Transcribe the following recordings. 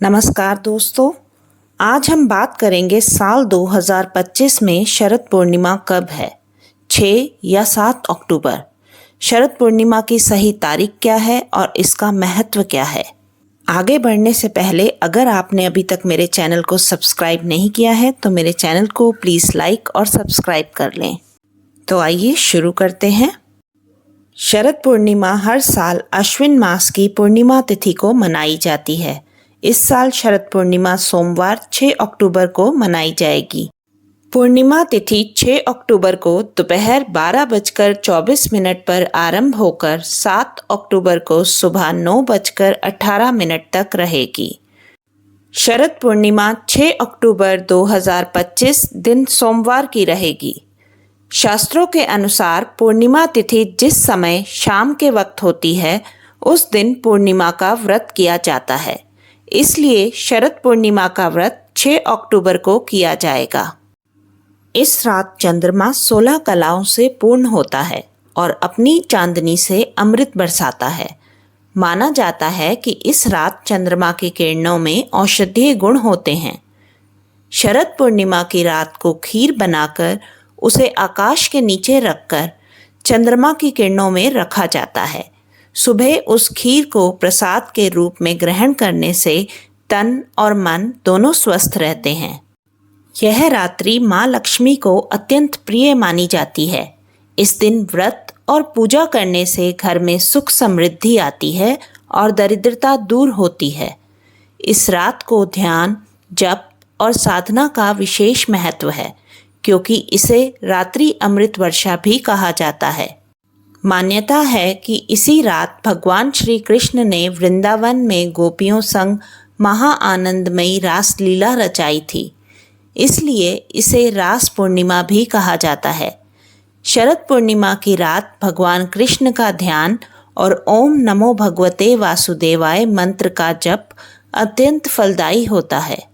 नमस्कार दोस्तों, आज हम बात करेंगे साल 2025 में शरद पूर्णिमा कब है। 6 या 7 अक्टूबर। शरद पूर्णिमा की सही तारीख क्या है और इसका महत्व क्या है। आगे बढ़ने से पहले अगर आपने अभी तक मेरे चैनल को सब्सक्राइब नहीं किया है तो मेरे चैनल को प्लीज़ लाइक और सब्सक्राइब कर लें। तो आइए शुरू करते हैं। शरद पूर्णिमा हर साल अश्विन मास की पूर्णिमा तिथि को मनाई जाती है। इस साल शरद पूर्णिमा सोमवार 6 अक्टूबर को मनाई जाएगी। पूर्णिमा तिथि 6 अक्टूबर को दोपहर 12:24 पर आरंभ होकर 7 अक्टूबर को सुबह 9:18 तक रहेगी। शरद पूर्णिमा 6 अक्टूबर 2025 दिन सोमवार की रहेगी। शास्त्रों के अनुसार पूर्णिमा तिथि जिस समय शाम के वक्त होती है उस दिन पूर्णिमा का व्रत किया जाता है, इसलिए शरद पूर्णिमा का व्रत 6 अक्टूबर को किया जाएगा। इस रात चंद्रमा 16 कलाओं से पूर्ण होता है और अपनी चांदनी से अमृत बरसाता है। माना जाता है कि इस रात चंद्रमा की किरणों में औषधीय गुण होते हैं। शरद पूर्णिमा की रात को खीर बनाकर उसे आकाश के नीचे रखकर चंद्रमा की किरणों में रखा जाता है। सुबह उस खीर को प्रसाद के रूप में ग्रहण करने से तन और मन दोनों स्वस्थ रहते हैं। यह रात्रि माँ लक्ष्मी को अत्यंत प्रिय मानी जाती है। इस दिन व्रत और पूजा करने से घर में सुख समृद्धि आती है और दरिद्रता दूर होती है। इस रात को ध्यान, जप और साधना का विशेष महत्व है, क्योंकि इसे रात्रि अमृत वर्षा भी कहा जाता है। मान्यता है कि इसी रात भगवान श्री कृष्ण ने वृंदावन में गोपियों संग महाआनंदमयी रास लीला रचाई थी, इसलिए इसे रास पूर्णिमा भी कहा जाता है। शरद पूर्णिमा की रात भगवान कृष्ण का ध्यान और ओम नमो भगवते वासुदेवाय मंत्र का जप अत्यंत फलदायी होता है।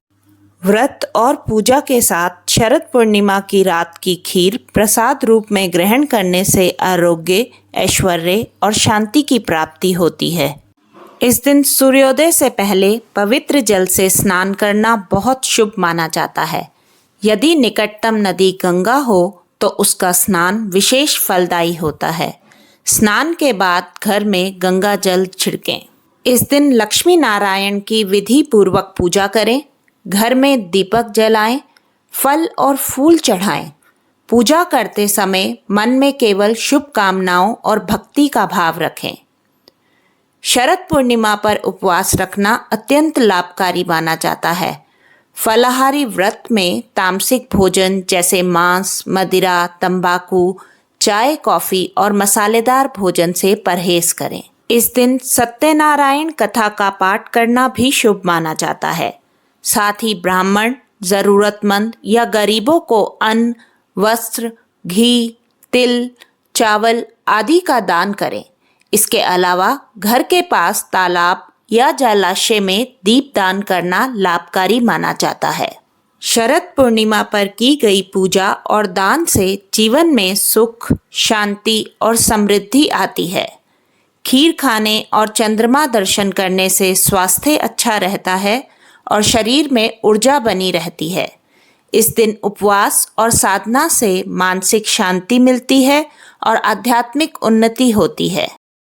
व्रत और पूजा के साथ शरद पूर्णिमा की रात की खीर प्रसाद रूप में ग्रहण करने से आरोग्य, ऐश्वर्य और शांति की प्राप्ति होती है। इस दिन सूर्योदय से पहले पवित्र जल से स्नान करना बहुत शुभ माना जाता है। यदि निकटतम नदी गंगा हो तो उसका स्नान विशेष फलदायी होता है। स्नान के बाद घर में गंगा जल छिड़कें। इस दिन लक्ष्मी नारायण की विधि पूर्वक पूजा करें। घर में दीपक जलाएं, फल और फूल चढ़ाएं। पूजा करते समय मन में केवल शुभ कामनाओं और भक्ति का भाव रखें। शरद पूर्णिमा पर उपवास रखना अत्यंत लाभकारी माना जाता है। फलाहारी व्रत में तामसिक भोजन जैसे मांस, मदिरा, तंबाकू, चाय, कॉफ़ी और मसालेदार भोजन से परहेज करें। इस दिन सत्यनारायण कथा का पाठ करना भी शुभ माना जाता है। साथ ही ब्राह्मण, ज़रूरतमंद या गरीबों को अन्न, वस्त्र, घी, तिल, चावल आदि का दान करें। इसके अलावा घर के पास तालाब या जलाशय में दीप दान करना लाभकारी माना जाता है। शरद पूर्णिमा पर की गई पूजा और दान से जीवन में सुख, शांति और समृद्धि आती है। खीर खाने और चंद्रमा दर्शन करने से स्वास्थ्य अच्छा रहता है और शरीर में ऊर्जा बनी रहती है। इस दिन उपवास और साधना से मानसिक शांति मिलती है और आध्यात्मिक उन्नति होती है।